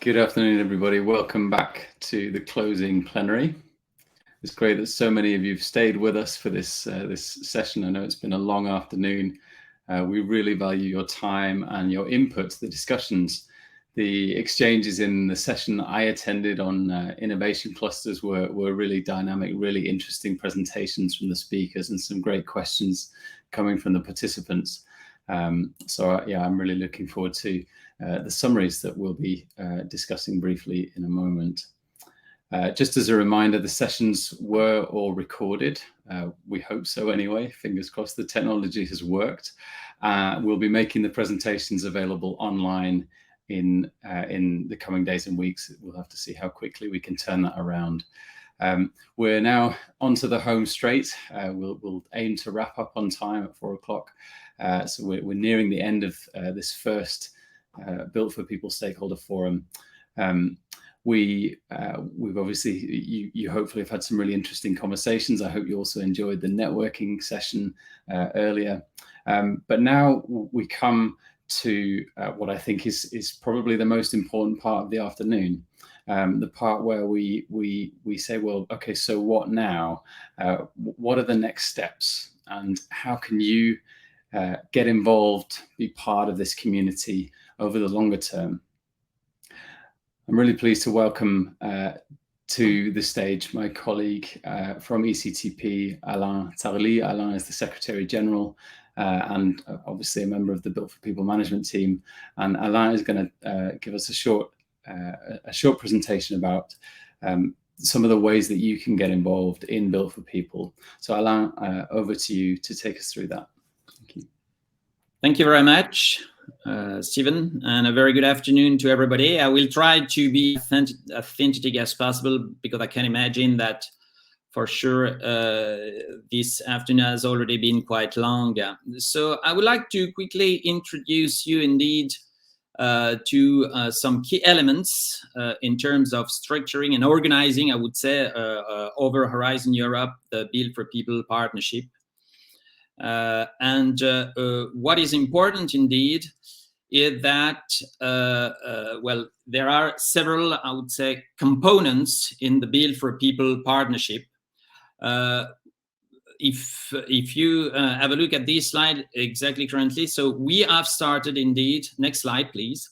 Good afternoon, everybody. Welcome back to the closing plenary. It's great that so many of you have stayed with us for this session. I know it's been a long afternoon. We really value your time and your input to the discussions. The exchanges in the session that I attended on innovation clusters were really dynamic, really interesting presentations from the speakers and some great questions coming from the participants. Yeah, I'm really looking forward to the summaries that we'll be discussing briefly in a moment. Just as a reminder, the sessions were all recorded. We hope so anyway, fingers crossed the technology has worked. We'll be making the presentations available online in the coming days and weeks. We'll have to see how quickly we can turn that around. We're now onto the home straight. We'll aim to wrap up on time at 4 o'clock. So we're nearing the end of this first Built for People Stakeholder Forum. We've obviously, you hopefully have had some really interesting conversations. I hope you also enjoyed the networking session earlier. But now we come to what I think is probably the most important part of the afternoon. The part where we say, well, okay, so what now? What are the next steps? And how can you get involved, be part of this community over the longer term? I'm really pleased to welcome to the stage my colleague from ECTP, Alain Tarly. Alain is the Secretary General and obviously a member of the Built for People management team. And Alain is going to give us a short presentation about some of the ways that you can get involved in Built for People. So Alain, over to you to take us through that. Thank you. Thank you very much, Stephen, and a very good afternoon to everybody. I will try to be authentic as possible because I can imagine that for sure this afternoon has already been quite long. So I would like to quickly introduce you indeed to some key elements in terms of structuring and organizing, I would say, over Horizon Europe, the Built for People partnership. What is important indeed is that, well, there are several, I would say, components in the Built for People partnership. If you have a look at this slide exactly currently, so we have started indeed, next slide please.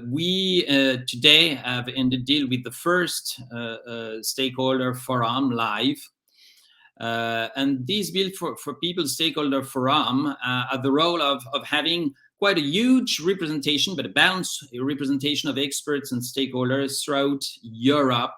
We today have ended deal with the first stakeholder forum live. And this Built for People Stakeholder Forum have the role of having quite a huge representation, but a balanced representation of experts and stakeholders throughout Europe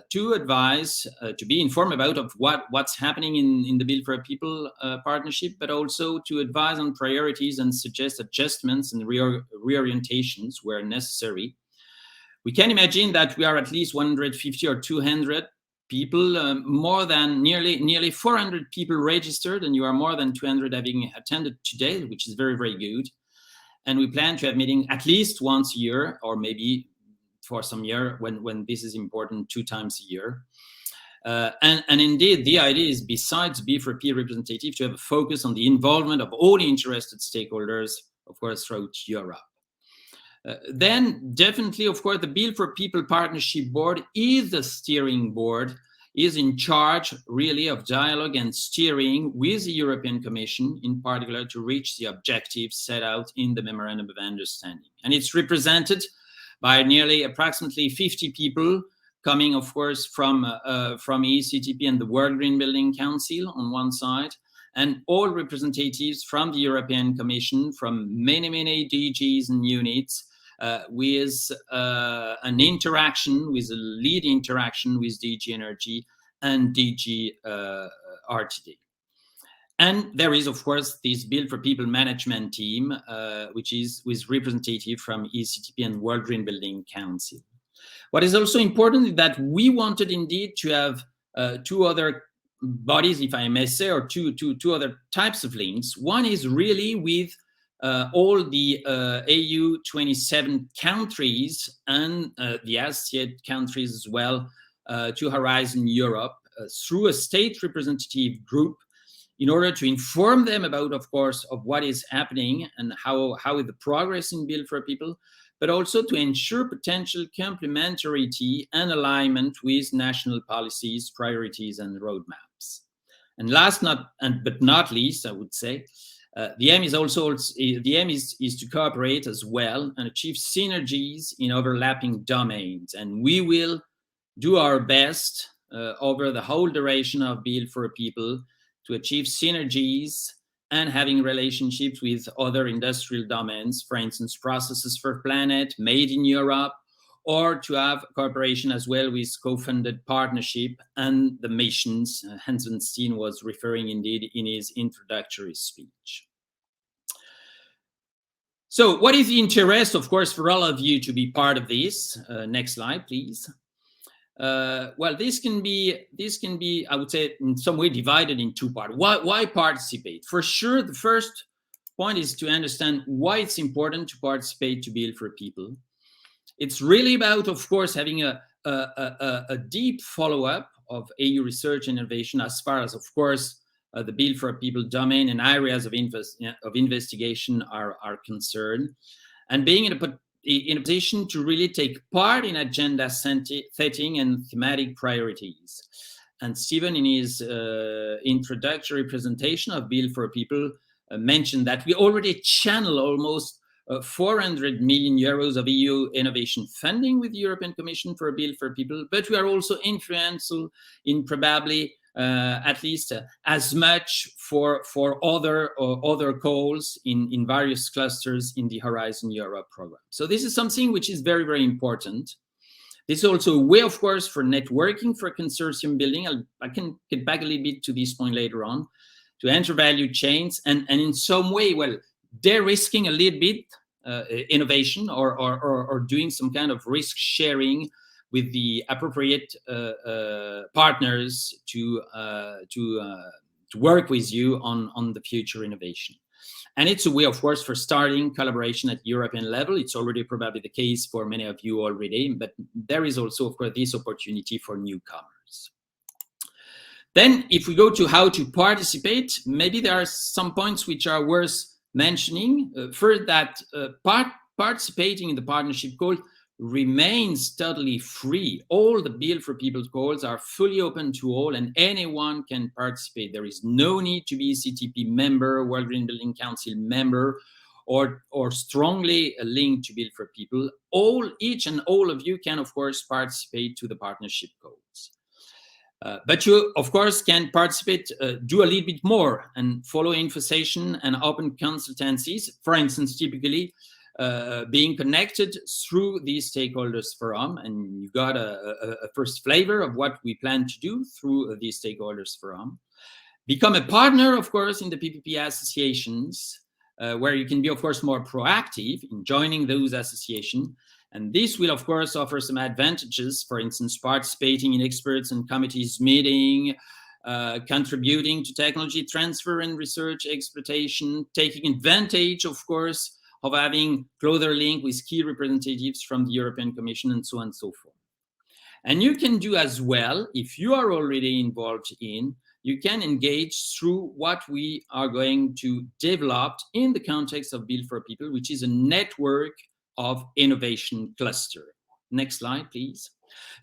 to advise, to be informed about of what's happening in the Built for People partnership, but also to advise on priorities and suggest adjustments and reorientations where necessary. We can imagine that we are at least 150 or 200 people, more than nearly 400 people registered, and you are more than 200 having attended today, which is very, very good. And we plan to have meeting at least once a year, or maybe for some year when this is important, 2 times a year. And indeed, the idea is, besides Built for People representative, to have a focus on the involvement of all interested stakeholders, of course, throughout Europe. Then definitely, of course, the Built for People Partnership Board is the steering board, is in charge really of dialogue and steering with the European Commission, in particular to reach the objectives set out in the Memorandum of Understanding. And it's represented by nearly approximately 50 people coming, of course, from ECTP and the World Green Building Council on one side, and all representatives from the European Commission, from many DGs and units, with an interaction, with a lead interaction with DG Energy and DG RTD. And there is, of course, this Built for People management team, which is with representative from ECTP and World Green Building Council. What is also important is that we wanted indeed to have 2 other bodies, if I may say, or two other types of links. One is really with all the EU 27 countries and the associate countries as well to Horizon Europe through a state representative group, in order to inform them about, of course, of what is happening and how is the progress in Built for People, but also to ensure potential complementarity and alignment with national policies, priorities, and roadmaps. And last but not least, I would say, the aim is to cooperate as well and achieve synergies in overlapping domains. And we will do our best over the whole duration of Built4People to achieve synergies and having relationships with other industrial domains, for instance, processes for planet, made in Europe, or to have cooperation as well with co-funded partnership and the missions Hans van Steen was referring indeed in his introductory speech. So what is the interest, of course, for all of you to be part of this? Next slide, please. Well, this can be, I would say, in some way divided in two parts. Why participate? For sure, the first point is to understand why it's important to participate to Built4People. It's really about, of course, having a deep follow-up of EU research and innovation as far as, of course, the Built4People domain and areas of investigation are concerned, and being in a position to really take part in agenda setting and thematic priorities. And Stephen, in his introductory presentation of Built4People, mentioned that we already channel almost 400 million euros of EU innovation funding with the European Commission for Built4People, but we are also influential in probably at least as much for other goals in various clusters in the Horizon Europe program. So this is something which is very, very important. This is also a way, of course, for networking, for consortium building. I can get back a little bit to this point later on, to enter value chains and in some way, well, they're risking a little bit innovation or doing some kind of risk sharing with the appropriate partners to work with you on the future innovation. And it's a way, of course, for starting collaboration at European level. It's already probably the case for many of you already, but there is also, of course, this opportunity for newcomers. Then if we go to how to participate, maybe there are some points which are worth mentioning. First, that participating in the partnership call remains totally free. All the Built4People calls are fully open to all and anyone can participate. There is no need to be a CTP member, World Green Building Council member, or strongly linked to Built4People. Each and all of you can, of course, participate to the partnership calls. But you, of course, can participate, do a little bit more and follow info session and open consultancies. For instance, typically being connected through the Stakeholders Forum. And you got a first flavor of what we plan to do through the Stakeholders Forum. Become a partner, of course, in the PPP associations, where you can be, of course, more proactive in joining those associations. And this will, of course, offer some advantages, for instance, participating in experts and committees meeting, contributing to technology transfer and research exploitation, taking advantage, of course, of having closer link with key representatives from the European Commission and so on and so forth. And you can do as well, if you are already involved in, you can engage through what we are going to develop in the context of Built4People, which is a network of innovation cluster. Next slide, please.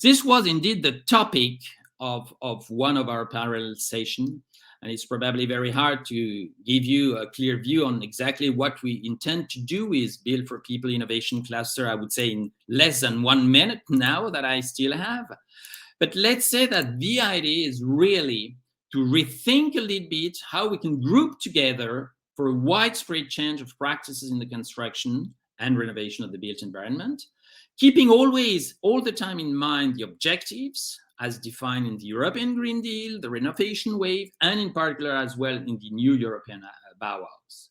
This was indeed the topic of one of our parallel sessions, and it's probably very hard to give you a clear view on exactly what we intend to do with Built4People Innovation Cluster, I would say in less than 1 minute now that I still have. But let's say that the idea is really to rethink a little bit how we can group together for a widespread change of practices in the construction and renovation of the built environment, keeping always, all the time in mind the objectives as defined in the European Green Deal, the renovation wave, and in particular as well in the new European Bauhaus.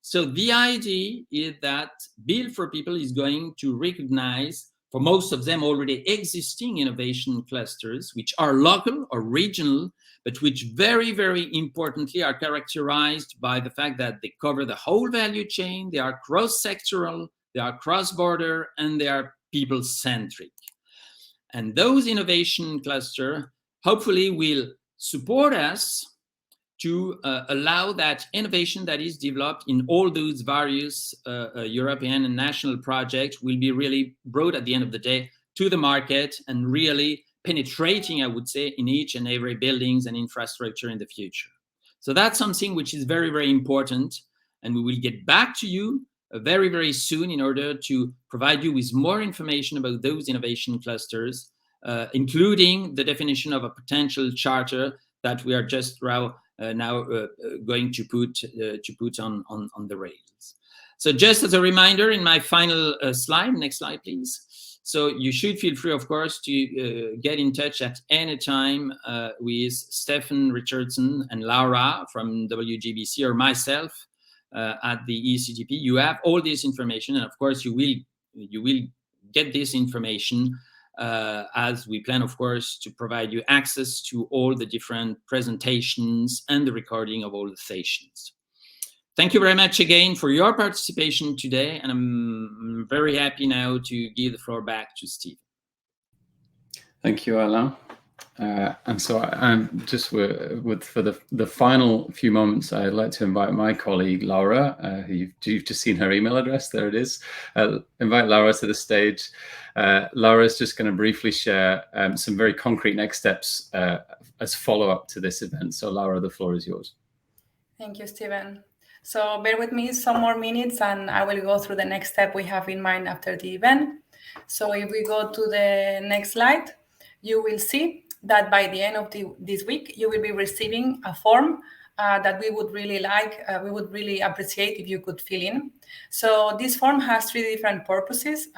So the idea is that Built4People is going to recognize, for most of them already existing innovation clusters, which are local or regional, but which very, very importantly are characterized by the fact that they cover the whole value chain, they are cross-sectoral, they are cross-border, and they are people-centric. And those innovation clusters hopefully will support us to allow that innovation that is developed in all those various European and national projects will be really brought at the end of the day to the market and really penetrating, I would say, in each and every buildings and infrastructure in the future. So that's something which is very, very important. And we will get back to you very, very soon in order to provide you with more information about those innovation clusters, including the definition of a potential charter that we are just now going to put on the rails. So just as a reminder, in my final slide, next slide, please. So you should feel free, of course, to get in touch at any time with Stephen Richardson and Laura from WGBC or myself at the ECGP. You have all this information, and of course, you will get this information as we plan, of course, to provide you access to all the different presentations and the recording of all the sessions. Thank you very much again for your participation today, and I'm very happy now to give the floor back to Steve. Thank you, Alain. And so I'm just for the final few moments, I'd like to invite my colleague, Laura, who you've just seen her email address. There it is. Invite Laura to the stage. Laura is just going to briefly share some very concrete next steps as follow-up to this event. So Laura, the floor is yours. Thank you, Stephen. So bear with me some more minutes and I will go through the next step we have in mind after the event. So if we go to the next slide, you will see that by the end of this week, you will be receiving a form that we would really appreciate if you could fill in. So this form has 3 different purposes.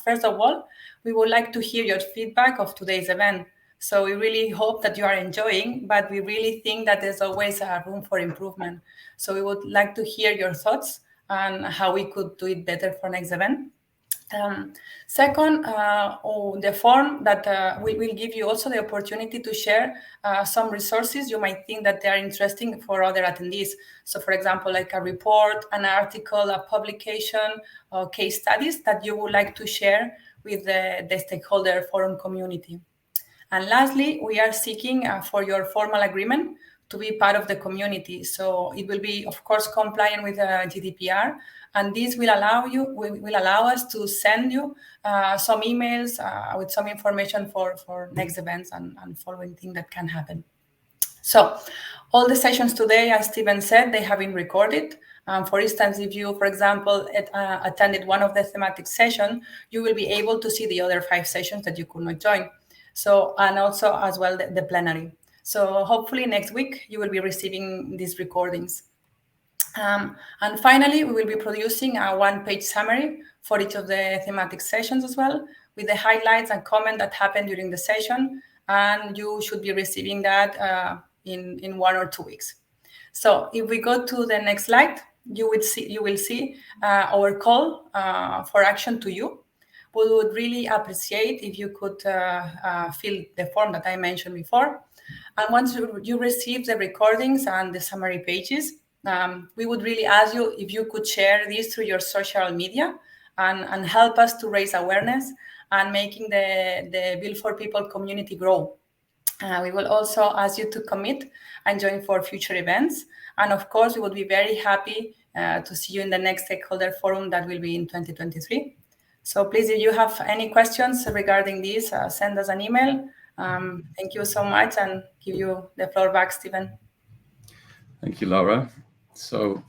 First of all, we would like to hear your feedback of today's event. So we really hope that you are enjoying, but we really think that there's always a room for improvement. So we would like to hear your thoughts on how we could do it better for next event. Second, the form that we will give you also the opportunity to share some resources you might think that they are interesting for other attendees. So for example, like a report, an article, a publication, or case studies that you would like to share with the stakeholder forum community. And lastly, we are seeking for your formal agreement to be part of the community. So it will be, of course, compliant with GDPR, and this will allow us to send you some emails with some information for next events and following things that can happen. So all the sessions today, as Stephen said, they have been recorded. For instance, if you, for example, attended one of the thematic sessions, you will be able to see the other 5 sessions that you could not join. So, and also as well the plenary. So hopefully next week you will be receiving these recordings. And finally, we will be producing a 1-page summary for each of the thematic sessions as well, with the highlights and comment that happened during the session. And you should be receiving that in 1 or 2 weeks. So if we go to the next slide, you will see our call for action to you. We would really appreciate if you could fill the form that I mentioned before. And once you receive the recordings and the summary pages, we would really ask you if you could share this through your social media and help us to raise awareness and making the Built4People community grow. We will also ask you to commit and join for future events. And of course, we would be very happy to see you in the next stakeholder forum that will be in 2023. So please, if you have any questions regarding this, send us an email. Thank you so much, and give you the floor back, Stephen. Thank you, Laura. So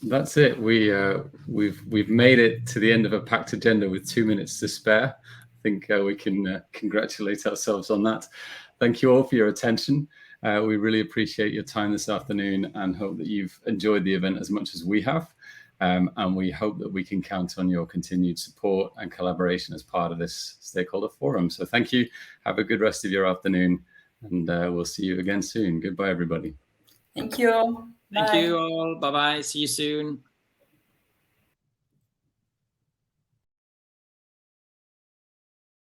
that's it. We've made it to the end of a packed agenda with 2 minutes to spare. I think we can congratulate ourselves on that. Thank you all for your attention. We really appreciate your time this afternoon and hope that you've enjoyed the event as much as we have. And we hope that we can count on your continued support and collaboration as part of this stakeholder forum. So thank you. Have a good rest of your afternoon, and we'll see you again soon. Goodbye, everybody. Thank you. Thank you all. Bye-bye. See you soon.